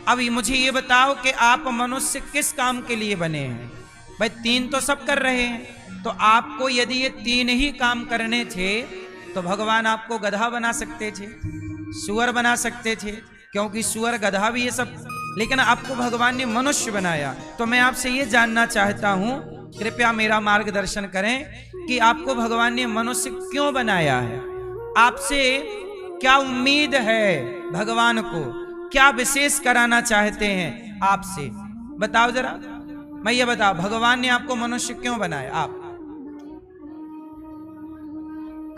अब मुझे ये बताओ कि आप मनुष्य किस काम के लिए बने हैं? भाई तीन तो सब कर रहे हैं, तो आपको यदि ये तीन ही काम करने थे तो भगवान आपको गधा बना सकते थे, सुअर बना सकते थे, क्योंकि सुअर गधा भी ये सब, लेकिन आपको भगवान ने मनुष्य बनाया। तो मैं आपसे ये जानना चाहता हूं, कृपया मेरा मार्गदर्शन करें कि आपको भगवान ने मनुष्य क्यों बनाया है? आपसे क्या उम्मीद है? भगवान को क्या विशेष कराना चाहते हैं आपसे? बताओ जरा, मैं ये बताओ, भगवान ने आपको मनुष्य क्यों बनाया? आप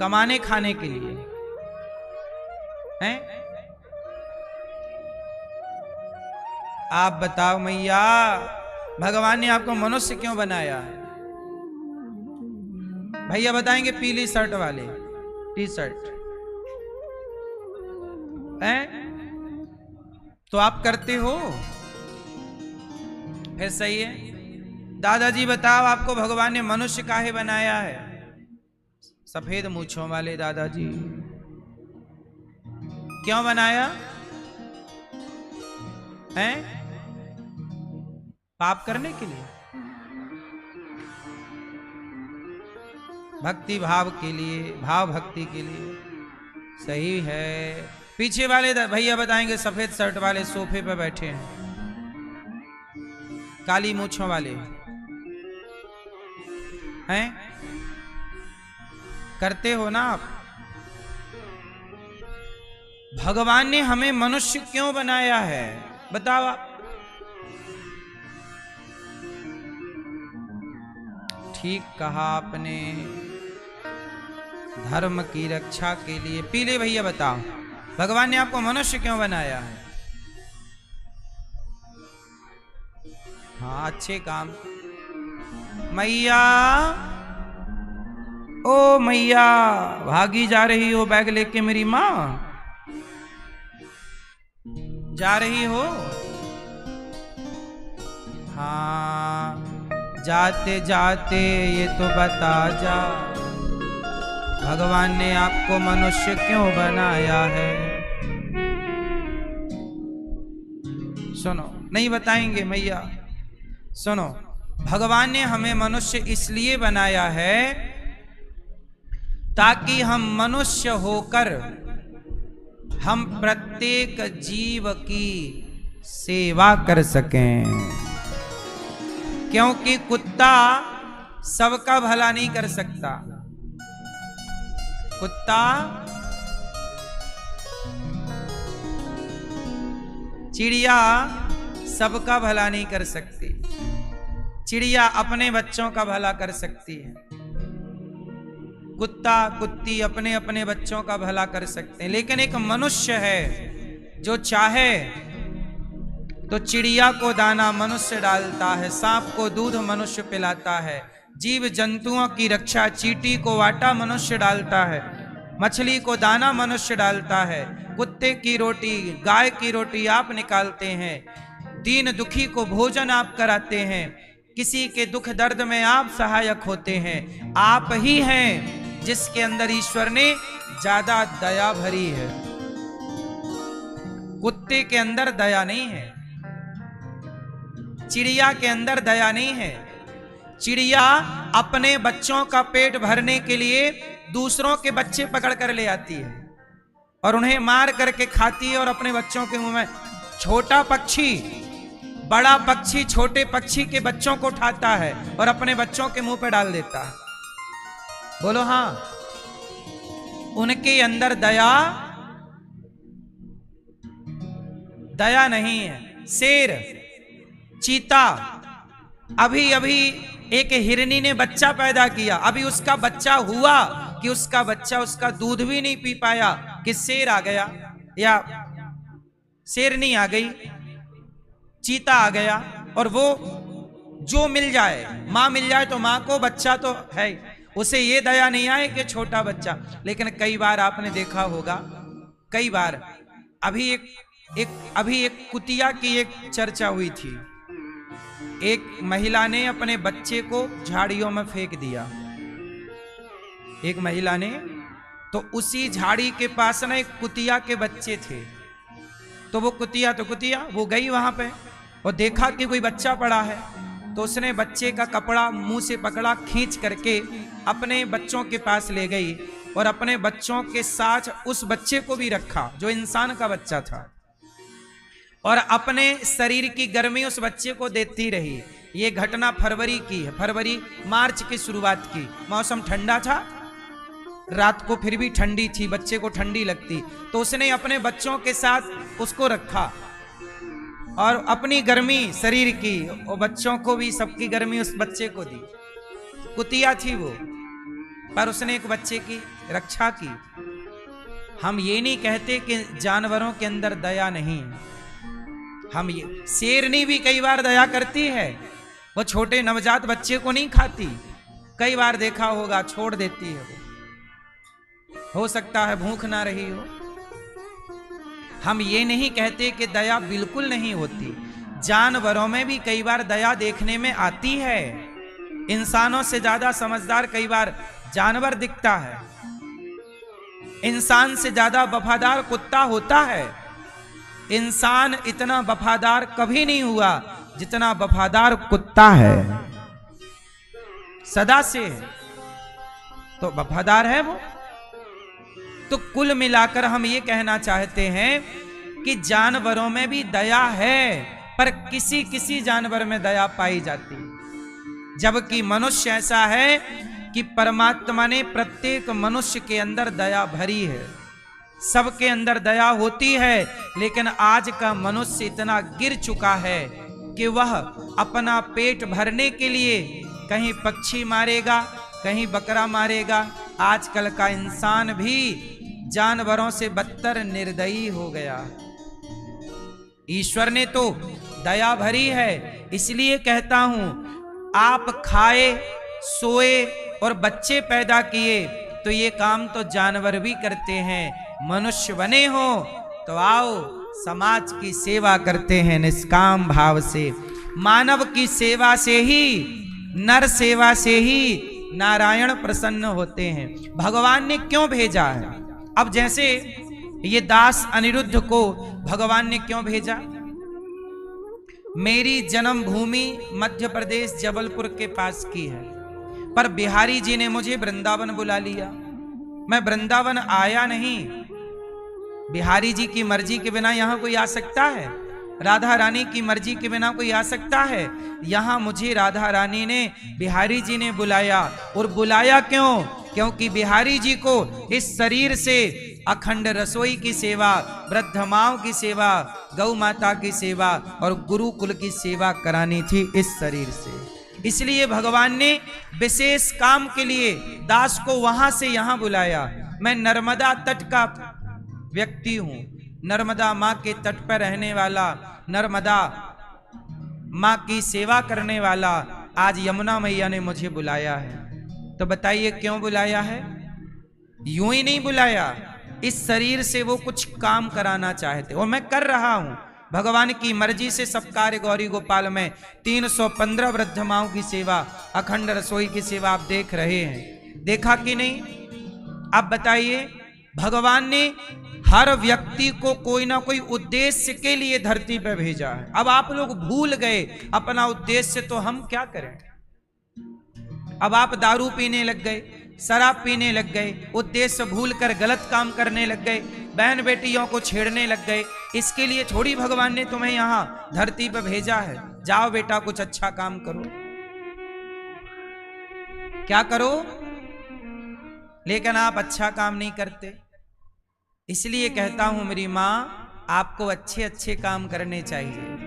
कमाने खाने के लिए हैं? आप बताओ मैया, भगवान ने आपको मनुष्य क्यों बनाया है? भैया बताएंगे पीली शर्ट वाले, टी शर्ट हैं? तो आप करते हो, फिर सही है। दादाजी बताओ, आपको भगवान ने मनुष्य काहे बनाया है? सफेद मूंछों वाले दादाजी, क्यों बनाया हैं? पाप करने के लिए? भक्ति भाव के लिए, भाव भक्ति के लिए? सही है। पीछे वाले भैया बताएंगे, सफेद शर्ट वाले सोफे पे बैठे हैं, काली मूंछों वाले हैं? करते हो ना आप? भगवान ने हमें मनुष्य क्यों बनाया है बताओ आप? ठीक कहा आपने, धर्म की रक्षा के लिए। पीले भैया बताओ, भगवान ने आपको मनुष्य क्यों बनाया है? हाँ, अच्छे काम। मैया, ओ मैया, भागी जा रही हो बैग लेके मेरी माँ? जा रही हो? हाँ, जाते जाते ये तो बता जा, भगवान ने आपको मनुष्य क्यों बनाया है? सुनो, नहीं बताएंगे मैया, सुनो। भगवान ने हमें मनुष्य इसलिए बनाया है ताकि हम मनुष्य होकर हम प्रत्येक जीव की सेवा कर सकें। क्योंकि कुत्ता सबका भला नहीं कर सकता, कुत्ता चिड़िया सबका भला नहीं कर सकती, चिड़िया अपने बच्चों का भला कर सकती है, कुत्ता कुत्ती अपने अपने बच्चों का भला कर सकते हैं। लेकिन एक मनुष्य है जो चाहे तो चिड़िया को दाना मनुष्य डालता है, सांप को दूध मनुष्य पिलाता है, जीव जंतुओं की रक्षा, चींटी को आटा मनुष्य डालता है, मछली को दाना मनुष्य डालता है, कुत्ते की रोटी, गाय की रोटी आप निकालते हैं, दीन दुखी को भोजन आप कराते हैं, किसी के दुख दर्द में आप सहायक होते हैं। आप ही हैं जिसके अंदर ईश्वर ने ज्यादा दया भरी है। कुत्ते के अंदर दया नहीं है, चिड़िया के अंदर दया नहीं है। चिड़िया अपने बच्चों का पेट भरने के लिए दूसरों के बच्चे पकड़ कर ले आती है और उन्हें मार करके खाती है और अपने बच्चों के मुंह में। छोटा पक्षी बड़ा पक्षी छोटे पक्षी के बच्चों को उठाता है और अपने बच्चों के मुंह पे डाल देता है। बोलो हाँ, उनके अंदर दया दया नहीं है। शेर, चीता, अभी अभी एक हिरनी ने बच्चा पैदा किया, अभी उसका बच्चा हुआ कि उसका बच्चा उसका दूध भी नहीं पी पाया कि शेर आ गया, या शेरनी आ गई, चीता आ गया, और वो जो मिल जाए, माँ मिल जाए तो माँ को, बच्चा तो है, उसे ये दया नहीं आए कि छोटा बच्चा। लेकिन कई बार आपने देखा होगा, कई बार अभी एक कुतिया की एक चर्चा हुई थी। एक महिला ने अपने बच्चे को झाड़ियों में फेंक दिया, एक महिला ने, तो उसी झाड़ी के पास ना एक कुतिया के बच्चे थे, तो वो कुतिया वो गई वहां पे और देखा कि कोई बच्चा पड़ा है, तो उसने बच्चे का कपड़ा मुंह से पकड़ा, खींच करके अपने बच्चों के पास ले गई और अपने बच्चों के साथ उस बच्चे को भी रखा जो इंसान का बच्चा था, और अपने शरीर की गर्मी उस बच्चे को देती रही। ये घटना फरवरी की है, फरवरी मार्च की शुरुआत की। मौसम ठंडा था, रात को फिर भी ठंडी थी, बच्चे को ठंडी लगती, तो उसने अपने बच्चों के साथ उसको रखा और अपनी गर्मी शरीर की और बच्चों को भी सबकी गर्मी उस बच्चे को दी। कुतिया थी वो, पर उसने एक बच्चे की रक्षा की। हम ये नहीं कहते कि जानवरों के अंदर दया नहीं है, हम ये, शेरनी भी कई बार दया करती है, वो छोटे नवजात बच्चे को नहीं खाती, कई बार देखा होगा छोड़ देती है वो, हो सकता है भूख ना रही हो। हम ये नहीं कहते कि दया बिल्कुल नहीं होती, जानवरों में भी कई बार दया देखने में आती है। इंसानों से ज्यादा समझदार कई बार जानवर दिखता है, इंसान से ज्यादा वफादार कुत्ता होता है। इंसान इतना वफादार कभी नहीं हुआ जितना वफादार कुत्ता है, सदा से है, तो वफादार है वो। तो कुल मिलाकर हम ये कहना चाहते हैं कि जानवरों में भी दया है, पर किसी किसी जानवर में दया पाई जाती है, जबकि मनुष्य ऐसा है कि परमात्मा ने प्रत्येक मनुष्य के अंदर दया भरी है, सबके अंदर दया होती है। लेकिन आज का मनुष्य इतना गिर चुका है कि वह अपना पेट भरने के लिए कहीं पक्षी मारेगा, कहीं बकरा मारेगा। आजकल का इंसान भी जानवरों से बदतर निर्दयी हो गया। ईश्वर ने तो दया भरी है, इसलिए कहता हूं, आप खाए, सोए और बच्चे पैदा किए तो ये काम तो जानवर भी करते हैं। मनुष्य बने हो तो आओ समाज की सेवा करते हैं निष्काम भाव से। मानव की सेवा से ही, नर सेवा से ही नारायण प्रसन्न होते हैं। भगवान ने क्यों भेजा है? अब जैसे ये दास अनिरुद्ध को भगवान ने क्यों भेजा? मेरी जन्मभूमि मध्य प्रदेश जबलपुर के पास की है, पर बिहारी जी ने मुझे वृंदावन बुला लिया। मैं वृंदावन आया नहीं। बिहारी जी की मर्जी के बिना यहां कोई आ सकता है? राधा रानी की मर्जी के बिना कोई आ सकता है? यहां मुझे राधा रानी ने, बिहारी जी ने बुलाया। और बुलाया क्यों? क्योंकि बिहारी जी को इस शरीर से अखंड रसोई की सेवा, वृद्ध माओं की सेवा, गौ माता की सेवा और गुरुकुल की सेवा करानी थी इस शरीर से। इसलिए भगवान ने विशेष काम के लिए दास को वहां से यहां बुलाया। मैं नर्मदा तट का व्यक्ति हूं, नर्मदा मां के तट पर रहने वाला, नर्मदा मां की सेवा करने वाला। आज यमुना मैया ने मुझे बुलाया है, तो बताइए क्यों बुलाया है? यूं ही नहीं बुलाया, इस शरीर से वो कुछ काम कराना चाहते और मैं कर रहा हूं। भगवान की मर्जी से सब कार्य गौरी गोपाल में 315 वृद्ध माओं की सेवा, अखंड रसोई की सेवा आप देख रहे हैं। देखा कि नहीं? अब बताइए, भगवान ने हर व्यक्ति को कोई ना कोई उद्देश्य के लिए धरती पर भेजा है। अब आप लोग भूल गए अपना उद्देश्य, तो हम क्या करें? अब आप दारू पीने लग गए, शराब पीने लग गए, उद्देश्य भूलकर गलत काम करने लग गए, बहन बेटियों को छेड़ने लग गए। इसके लिए थोड़ी भगवान ने तुम्हें यहां धरती पर भेजा है। जाओ बेटा कुछ अच्छा काम करो, क्या करो, लेकिन आप अच्छा काम नहीं करते। इसलिए कहता हूं मेरी मां, आपको अच्छे अच्छे काम करने चाहिए।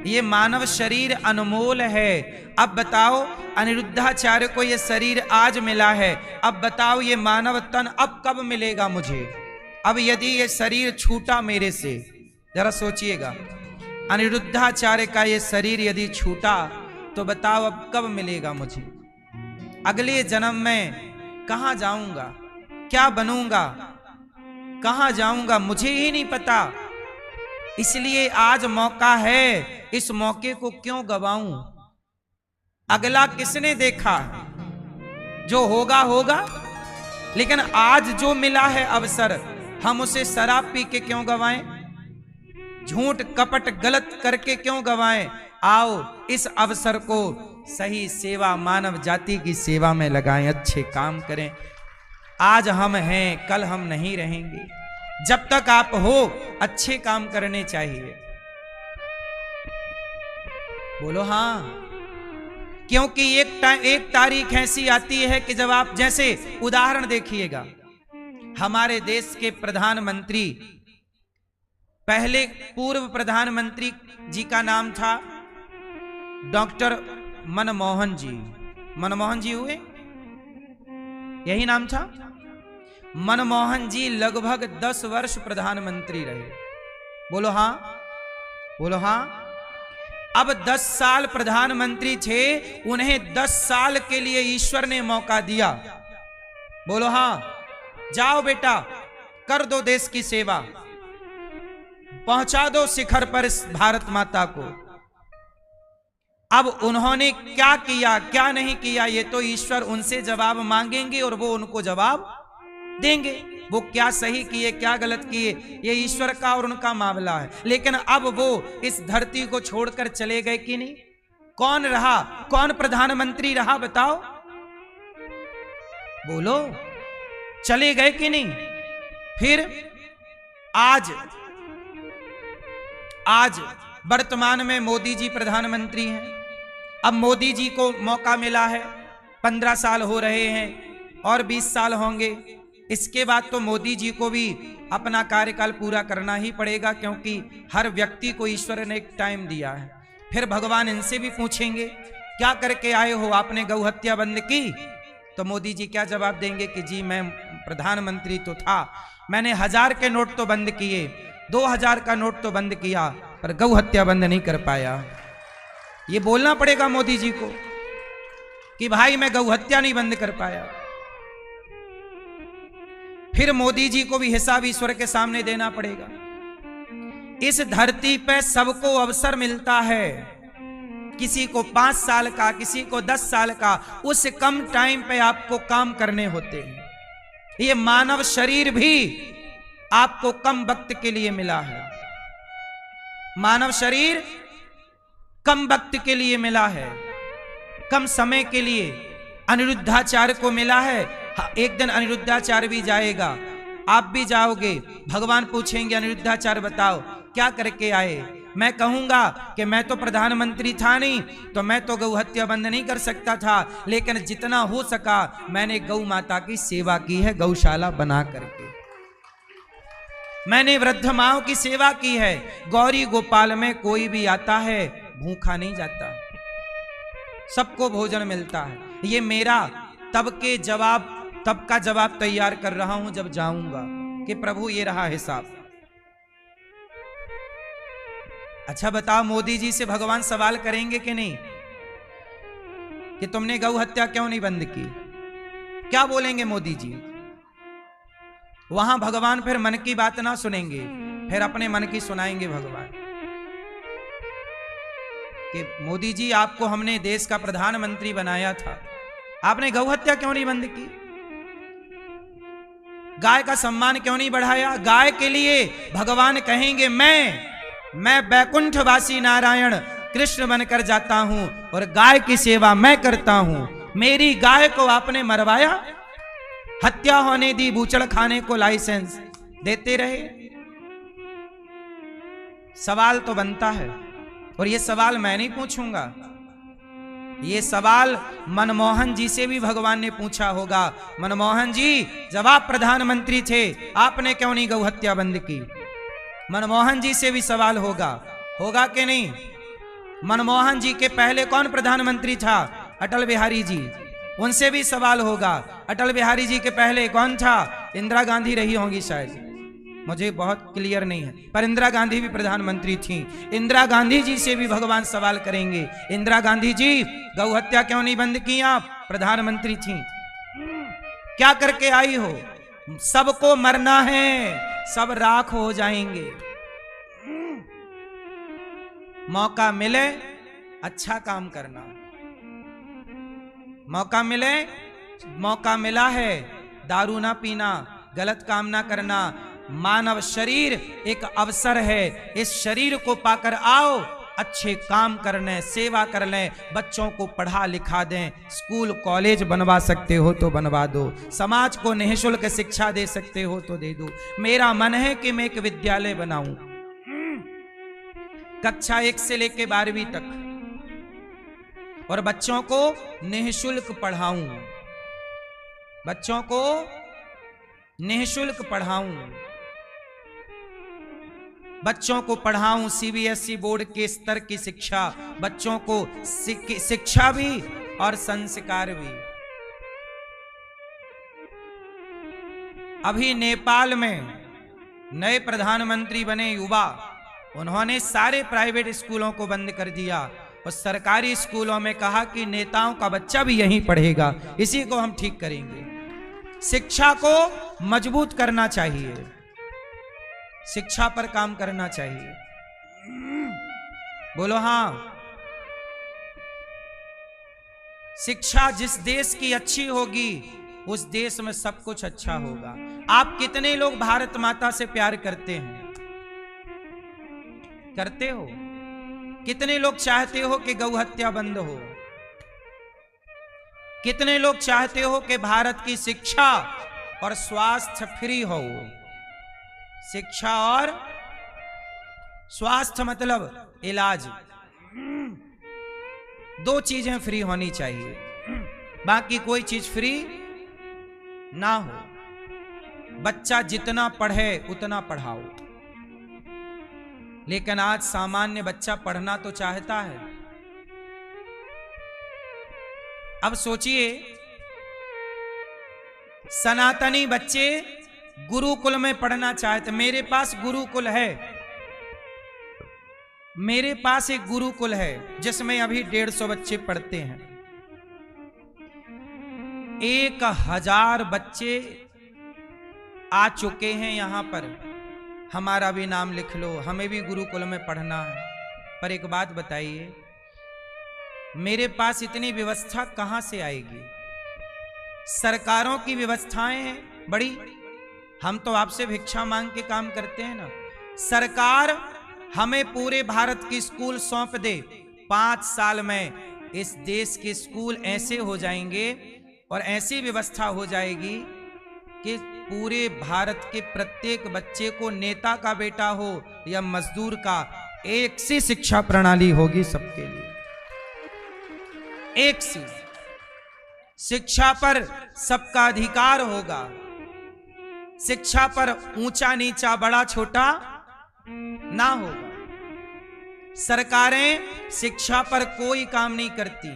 ये मानव शरीर अनमोल है। अब बताओ, अनिरुद्धाचार्य को ये शरीर आज मिला है, अब बताओ ये मानव तन अब कब मिलेगा मुझे? अब यदि ये शरीर छूटा मेरे से, जरा सोचिएगा, अनिरुद्धाचार्य का ये शरीर यदि छूटा तो बताओ अब कब मिलेगा मुझे? अगले जन्म में कहां जाऊंगा, क्या बनूंगा, कहां जाऊंगा, मुझे ही नहीं पता। इसलिए आज मौका है, इस मौके को क्यों गवाऊं? अगला किसने देखा? जो होगा होगा, लेकिन आज जो मिला है अवसर, हम उसे शराब पी के क्यों गवाएं? झूठ कपट गलत करके क्यों गवाएं। आओ इस अवसर को सही सेवा, मानव जाति की सेवा में लगाएं, अच्छे काम करें। आज हम हैं, कल हम नहीं रहेंगे। जब तक आप हो, अच्छे काम करने चाहिए। बोलो हाँ। क्योंकि एक तारीख ऐसी आती है कि जब आप, जैसे उदाहरण देखिएगा, हमारे देश के प्रधानमंत्री, पहले पूर्व प्रधानमंत्री जी का नाम था डॉक्टर मनमोहन जी। मनमोहन जी हुए, यही नाम था। मनमोहन जी लगभग 10 वर्ष प्रधानमंत्री रहे। बोलो हाँ, बोलो हाँ। अब 10 साल प्रधानमंत्री थे, उन्हें 10 साल के लिए ईश्वर ने मौका दिया। बोलो हाँ। जाओ बेटा, कर दो देश की सेवा, पहुंचा दो शिखर पर इस भारत माता को। अब उन्होंने क्या किया, क्या नहीं किया, ये तो ईश्वर उनसे जवाब मांगेंगे और वो उनको जवाब देंगे। वो क्या सही किए, क्या गलत किए, ये ईश्वर का और उनका मामला है। लेकिन अब वो इस धरती को छोड़कर चले गए कि नहीं? कौन रहा, कौन प्रधानमंत्री रहा, बताओ? बोलो, चले गए कि नहीं? फिर आज वर्तमान में मोदी जी प्रधानमंत्री हैं। अब मोदी जी को मौका मिला है, 15 साल हो रहे हैं और 20 साल होंगे। इसके बाद तो मोदी जी को भी अपना कार्यकाल पूरा करना ही पड़ेगा, क्योंकि हर व्यक्ति को ईश्वर ने एक टाइम दिया है। फिर भगवान इनसे भी पूछेंगे, क्या करके आए हो, आपने गौ हत्या बंद की? तो मोदी जी क्या जवाब देंगे कि जी मैं प्रधानमंत्री तो था, मैंने 1000 के नोट तो बंद किए, 2000 का नोट तो बंद किया, पर गौ हत्या बंद नहीं कर पाया। ये बोलना पड़ेगा मोदी जी को कि भाई मैं गौ हत्या नहीं बंद कर पाया। फिर मोदी जी को भी हिसाब ईश्वर के सामने देना पड़ेगा। इस धरती पे सबको अवसर मिलता है, किसी को 5 साल का, किसी को 10 साल का, उस कम टाइम पे आपको काम करने होते हैं। ये मानव शरीर भी आपको कम वक्त के लिए मिला है। मानव शरीर कम वक्त के लिए मिला है, कम समय के लिए। अनिरुद्धाचार्य को मिला है, एक दिन अनिरुद्धाचार्य भी जाएगा, आप भी जाओगे। भगवान पूछेंगे अनिरुद्धाचार्य बताओ क्या करके आए? मैं कहूंगा कि मैं तो प्रधानमंत्री था नहीं, तो मैं तो गौ हत्या बंद नहीं कर सकता था, लेकिन जितना हो सका मैंने गौ माता की सेवा की है, गौशाला बना करके मैंने वृद्ध माओं की सेवा की है। गौरी गोपाल में कोई भी आता है भूखा नहीं जाता, सबको भोजन मिलता है। ये मेरा तब का जवाब तैयार कर रहा हूं जब जाऊंगा कि प्रभु ये रहा हिसाब। अच्छा बताओ, मोदी जी से भगवान सवाल करेंगे कि नहीं कि तुमने गौ हत्या क्यों नहीं बंद की? क्या बोलेंगे मोदी जी? वहां भगवान फिर मन की बात ना सुनेंगे, फिर अपने मन की सुनाएंगे भगवान कि मोदी जी आपको हमने देश का प्रधानमंत्री बनाया था, आपने गौ हत्या क्यों नहीं बंद की? गाय का सम्मान क्यों नहीं बढ़ाया? गाय के लिए भगवान कहेंगे मैं बैकुंठवासी नारायण कृष्ण बनकर जाता हूं और गाय की सेवा मैं करता हूं। मेरी गाय को आपने मरवाया, हत्या होने दी, बूचड़ खाने को लाइसेंस देते रहे। सवाल तो बनता है, और ये सवाल मैं नहीं पूछूंगा, ये सवाल मनमोहन जी से भी भगवान ने पूछा होगा। मनमोहन जी जब आप प्रधानमंत्री थे आपने क्यों नहीं गौ हत्या बंद की? मनमोहन जी से भी सवाल होगा कि नहीं? मनमोहन जी के पहले कौन प्रधानमंत्री था? अटल बिहारी जी, उनसे भी सवाल होगा। अटल बिहारी जी के पहले कौन था? इंदिरा गांधी रही होंगी शायद, मुझे बहुत क्लियर नहीं है, पर इंदिरा गांधी भी प्रधानमंत्री थी। इंदिरा गांधी जी से भी भगवान सवाल करेंगे, इंदिरा गांधी जी गौ हत्या क्यों नहीं बंद की? आप प्रधानमंत्री थी, क्या करके आई हो? सबको मरना है, सब राख हो जाएंगे। मौका मिले अच्छा काम करना, मौका मिला है दारू ना पीना, गलत काम ना करना, मानव शरीर एक अवसर है, इस शरीर को पाकर आओ, अच्छे काम करने, सेवा कर लें, बच्चों को पढ़ा लिखा दें, स्कूल कॉलेज बनवा सकते हो तो बनवा दो, समाज को निःशुल्क शिक्षा दे सकते हो तो दे दो। मेरा मन है कि मैं एक विद्यालय बनाऊं, कक्षा 1 से लेकर 12वीं तक, और बच्चों को निःशुल्क पढ़ाऊं, बच्चों को निःशुल्क पढ़ाऊं, बच्चों को पढ़ाऊं सीबीएसई बोर्ड के स्तर की शिक्षा, बच्चों को शिक्षा भी और संस्कार भी। अभी नेपाल में नए प्रधानमंत्री बने युवा, उन्होंने सारे प्राइवेट स्कूलों को बंद कर दिया और सरकारी स्कूलों में कहा कि नेताओं का बच्चा भी यहीं पढ़ेगा, इसी को हम ठीक करेंगे। शिक्षा को मजबूत करना चाहिए, शिक्षा पर काम करना चाहिए। बोलो हाँ। शिक्षा जिस देश की अच्छी होगी उस देश में सब कुछ अच्छा होगा। आप कितने लोग भारत माता से प्यार करते हैं? करते हो? कितने लोग चाहते हो कि गौ हत्या बंद हो? कितने लोग चाहते हो कि भारत की शिक्षा और स्वास्थ्य फ्री हो? शिक्षा और स्वास्थ्य मतलब इलाज, 2 चीजें फ्री होनी चाहिए, बाकी कोई चीज फ्री ना हो। बच्चा जितना पढ़े उतना पढ़ाओ, लेकिन आज सामान्य बच्चा पढ़ना तो चाहता है। अब सोचिए, सनातनी बच्चे गुरुकुल में पढ़ना चाहते। मेरे पास गुरुकुल है, मेरे पास एक गुरुकुल है जिसमें अभी 150 बच्चे पढ़ते हैं। 1000 बच्चे आ चुके हैं यहां पर। हमारा भी नाम लिख लो, हमें भी गुरुकुल में पढ़ना है। पर एक बात बताइए, मेरे पास इतनी व्यवस्था कहां से आएगी? सरकारों की व्यवस्थाएं हैं बड़ी, हम तो आपसे भिक्षा मांग के काम करते हैं ना। सरकार हमें पूरे भारत की स्कूल सौंप दे, 5 साल में इस देश के स्कूल ऐसे हो जाएंगे और ऐसी व्यवस्था हो जाएगी कि पूरे भारत के प्रत्येक बच्चे को नेता का बेटा हो या मजदूर का, एक सी शिक्षा प्रणाली होगी सबके लिए, एक सी। शिक्षा पर सबका अधिकार होगा, शिक्षा पर ऊंचा नीचा बड़ा छोटा ना होगा। सरकारें शिक्षा पर कोई काम नहीं करती।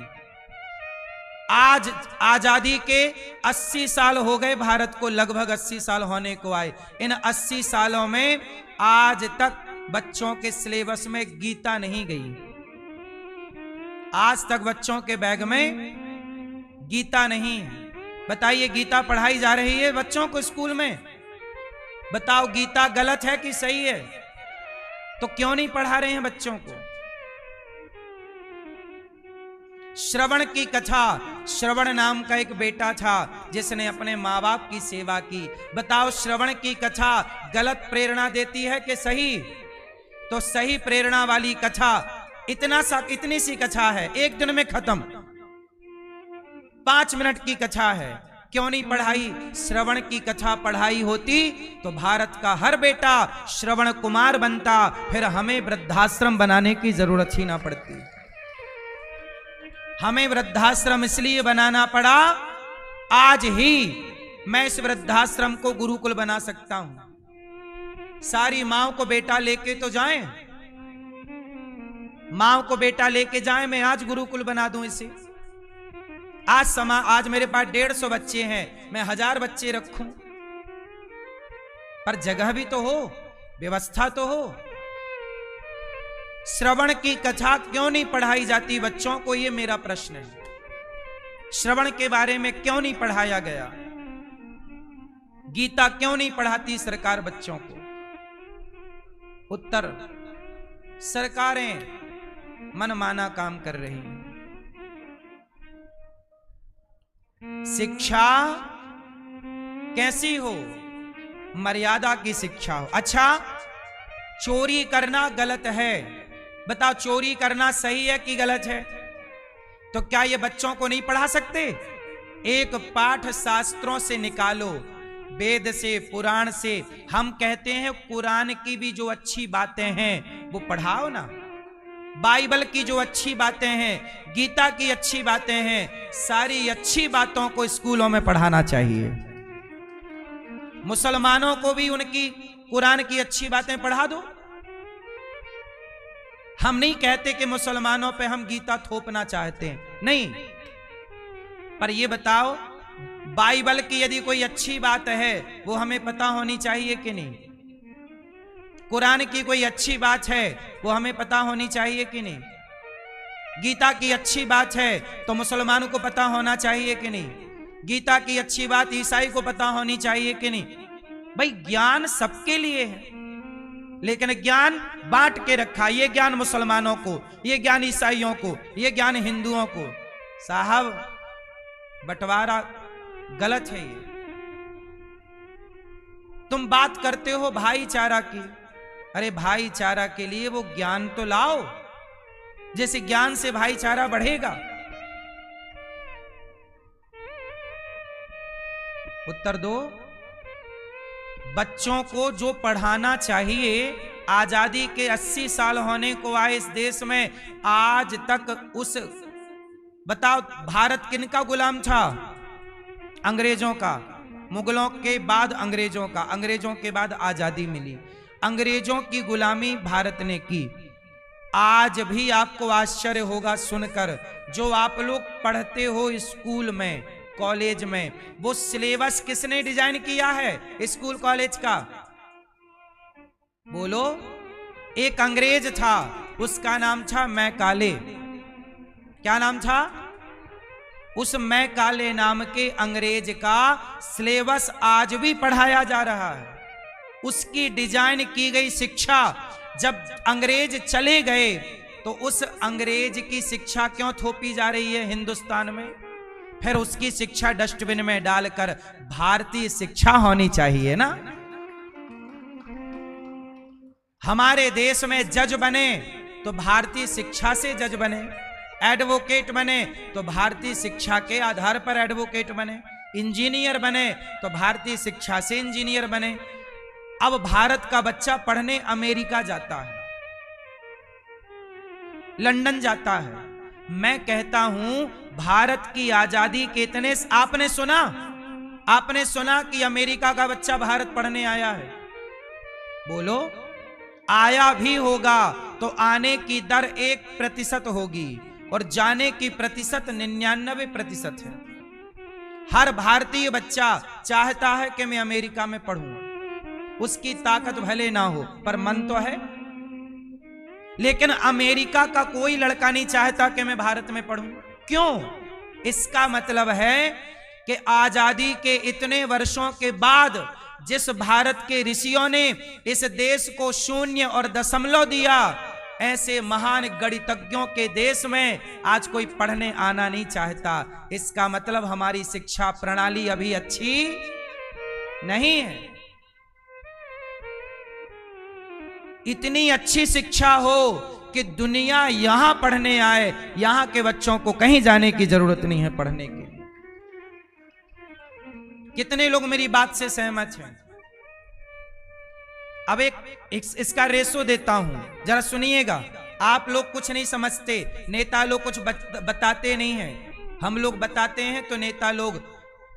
आज आजादी के 80 साल हो गए भारत को, लगभग 80 साल होने को आए। इन 80 सालों में आज तक बच्चों के सिलेबस में गीता नहीं गई। आज तक बच्चों के बैग में गीता नहीं है। बताइए, गीता पढ़ाई जा रही है बच्चों को स्कूल में? बताओ, गीता गलत है कि सही है? तो क्यों नहीं पढ़ा रहे हैं बच्चों को? श्रवण की कथा, श्रवण नाम का एक बेटा था जिसने अपने माँ बाप की सेवा की। बताओ, श्रवण की कथा गलत प्रेरणा देती है कि सही? तो सही प्रेरणा वाली कथा, इतनी सी कथा है, एक दिन में खत्म, 5 मिनट की कथा है। क्यों नहीं पढ़ाई? श्रवण की कथा पढ़ाई होती तो भारत का हर बेटा श्रवण कुमार बनता, फिर हमें वृद्धाश्रम बनाने की जरूरत ही ना पड़ती। हमें वृद्धाश्रम इसलिए बनाना पड़ा, आज ही मैं इस वृद्धाश्रम को गुरुकुल बना सकता हूं। सारी माओ को बेटा लेके तो जाएं, माओ को बेटा लेके जाएं, मैं आज गुरुकुल बना दूं इसे। आज मेरे पास 150 बच्चे हैं, मैं 1000 बच्चे रखूं, पर जगह भी तो हो, व्यवस्था तो हो। श्रवण की कथा क्यों नहीं पढ़ाई जाती बच्चों को, ये मेरा प्रश्न है। श्रवण के बारे में क्यों नहीं पढ़ाया गया? गीता क्यों नहीं पढ़ाती सरकार बच्चों को? उत्तर, सरकारें मनमाना काम कर रही हैं। शिक्षा कैसी हो? मर्यादा की शिक्षा हो। अच्छा, चोरी करना गलत है, बताओ चोरी करना सही है कि गलत है? तो क्या ये बच्चों को नहीं पढ़ा सकते? एक पाठ शास्त्रों से निकालो, वेद से, पुराण से। हम कहते हैं कुरान की भी जो अच्छी बातें हैं वो पढ़ाओ ना, बाइबल की जो अच्छी बातें हैं, गीता की अच्छी बातें हैं, सारी अच्छी बातों को स्कूलों में पढ़ाना चाहिए। मुसलमानों को भी उनकी कुरान की अच्छी बातें पढ़ा दो। हम नहीं कहते कि मुसलमानों पे हम गीता थोपना चाहते हैं, नहीं, पर ये बताओ बाइबल की यदि कोई अच्छी बात है वो हमें पता होनी चाहिए कि नहीं? कुरान की कोई अच्छी बात है वो हमें पता होनी चाहिए कि नहीं? गीता की अच्छी बात है तो मुसलमानों को पता होना चाहिए कि नहीं? गीता की अच्छी बात ईसाई को पता होनी चाहिए कि नहीं? भाई ज्ञान सबके लिए है, लेकिन ज्ञान बांट के रखा, ये ज्ञान मुसलमानों को, ये ज्ञान ईसाइयों को, ये ज्ञान हिंदुओं को। साहब बंटवारा गलत है। ये तुम बात करते हो भाईचारा की, अरे भाईचारा के लिए वो ज्ञान तो लाओ, जैसे ज्ञान से भाईचारा बढ़ेगा। उत्तर दो। बच्चों को जो पढ़ाना चाहिए, आजादी के 80 साल होने को आए इस देश में, आज तक उस, बताओ भारत किनका गुलाम था? अंग्रेजों का। मुगलों के बाद अंग्रेजों का, अंग्रेजों के बाद आजादी मिली, अंग्रेजों की गुलामी भारत ने की। आज भी आपको आश्चर्य होगा सुनकर, जो आप लोग पढ़ते हो स्कूल में, कॉलेज में, वो सिलेबस किसने डिजाइन किया है स्कूल कॉलेज का? बोलो। एक अंग्रेज था, उसका नाम था मैकाले। क्या नाम था? उस मैकाले नाम के अंग्रेज का सिलेबस आज भी पढ़ाया जा रहा है। उसकी डिजाइन की गई शिक्षा, जब अंग्रेज चले गए तो उस अंग्रेज की शिक्षा क्यों थोपी जा रही है हिंदुस्तान में? फिर उसकी शिक्षा डस्टबिन में डालकर भारतीय शिक्षा होनी चाहिए ना। हमारे देश में जज बने तो भारतीय शिक्षा से जज बने, एडवोकेट बने तो भारतीय शिक्षा के आधार पर एडवोकेट बने, इंजीनियर बने तो भारतीय शिक्षा से इंजीनियर बने। अब भारत का बच्चा पढ़ने अमेरिका जाता है, लंदन जाता है। मैं कहता हूं भारत की आजादी के इतने, आपने सुना कि अमेरिका का बच्चा भारत पढ़ने आया है? बोलो। आया भी होगा तो आने की दर 1% होगी और जाने की प्रतिशत 99% है। हर भारतीय बच्चा चाहता है कि मैं अमेरिका में पढ़ूं, उसकी ताकत भले ना हो पर मन तो है। लेकिन अमेरिका का कोई लड़का नहीं चाहता कि मैं भारत में पढ़ूं। क्यों? इसका मतलब है कि आजादी के इतने वर्षों के बाद जिस भारत के ऋषियों ने इस देश को शून्य और दशमलव दिया, ऐसे महान गणितज्ञों के देश में आज कोई पढ़ने आना नहीं चाहता। इसका मतलब हमारी शिक्षा प्रणाली अभी अच्छी नहीं है। इतनी अच्छी शिक्षा हो कि दुनिया यहां पढ़ने आए, यहां के बच्चों को कहीं जाने की जरूरत नहीं है पढ़ने के लिए। कितने लोग मेरी बात से सहमत हैं? अब इसका रेशो देता हूं, जरा सुनिएगा। आप लोग कुछ नहीं समझते, नेता लोग कुछ बताते नहीं हैं। हम लोग बताते हैं तो नेता लोग,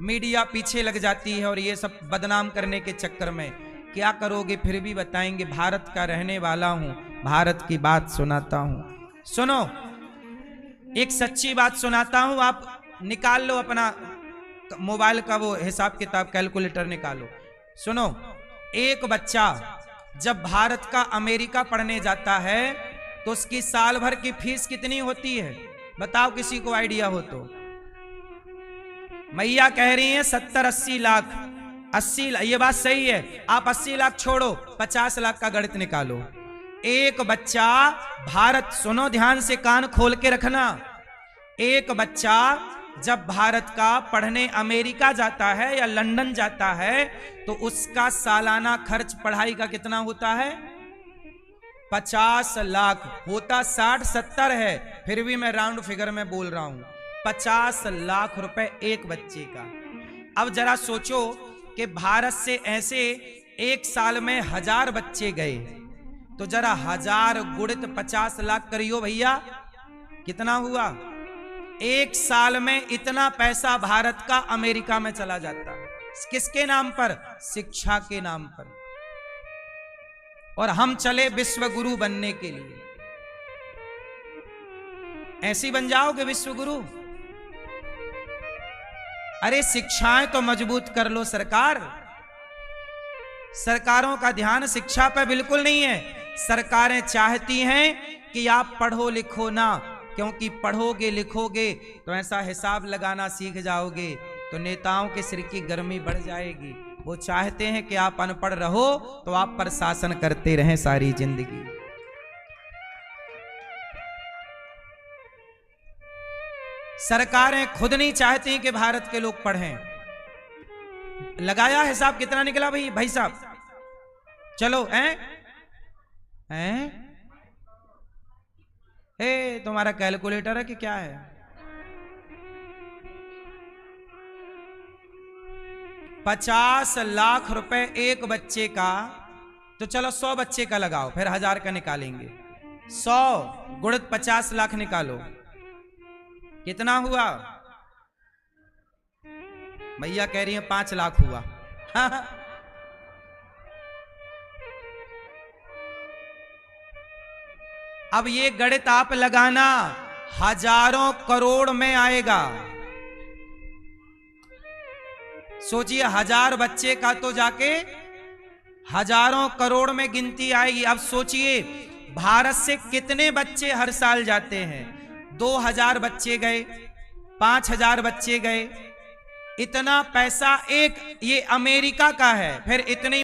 मीडिया पीछे लग जाती है और ये सब बदनाम करने के चक्कर में। क्या करोगे? फिर भी बताएंगे, भारत का रहने वाला हूं, भारत की बात सुनाता हूं। सुनो, एक सच्ची बात सुनाता हूं, आप निकाल लो अपना मोबाइल का वो हिसाब किताब, कैलकुलेटर निकालो। सुनो, एक बच्चा जब भारत का अमेरिका पढ़ने जाता है तो उसकी साल भर की फीस कितनी होती है? बताओ, किसी को आइडिया हो तो। मैया कह रही हैं 70-80 लाख। 80, ये बात सही है। आप 80 लाख छोड़ो, 50 लाख का गणित निकालो। एक बच्चा भारत, सुनो ध्यान से, कान खोल के रखना, एक बच्चा जब भारत का पढ़ने अमेरिका जाता है या लंदन जाता है तो उसका सालाना खर्च पढ़ाई का कितना होता है? 50 लाख। होता 60-70 है, फिर भी मैं राउंड फिगर में बोल रहा हूं, 50 लाख रुपए एक बच्चे का। अब जरा सोचो कि भारत से ऐसे एक साल में 1000 बच्चे गए, तो जरा 1000 गुणित 50 लाख करियो भैया, कितना हुआ? एक साल में इतना पैसा भारत का अमेरिका में चला जाता। किसके नाम पर? शिक्षा के नाम पर। और हम चले विश्व गुरु बनने के लिए। ऐसी बन जाओगे विश्व गुरु? अरे शिक्षाएं तो मजबूत कर लो सरकार। सरकारों का ध्यान शिक्षा पर बिल्कुल नहीं है। सरकारें चाहती हैं कि आप पढ़ो लिखो ना, क्योंकि पढ़ोगे लिखोगे तो ऐसा हिसाब लगाना सीख जाओगे तो नेताओं के सिर की गर्मी बढ़ जाएगी। वो चाहते हैं कि आप अनपढ़ रहो तो आप पर शासन करते रहें सारी जिंदगी। सरकारें खुद नहीं चाहती कि भारत के लोग पढ़ें। लगाया हिसाब कितना निकला भाई साहब? चलो हैं? तुम्हारा कैलकुलेटर है कि क्या है? 50 लाख रुपए एक बच्चे का, तो चलो 100 बच्चे का लगाओ, फिर 1000 का निकालेंगे। 100 गुणित 50 लाख निकालो, कितना हुआ? भैया कह रही है 5 लाख हुआ। अब ये गणित आप लगाना, हजारों करोड़ में आएगा। सोचिए 1000 बच्चे का तो जाके हजारों करोड़ में गिनती आएगी। अब सोचिए भारत से कितने बच्चे हर साल जाते हैं? 2000 बच्चे गए, 5000 बच्चे गए, इतना पैसा एक ये अमेरिका का है, फिर इतनी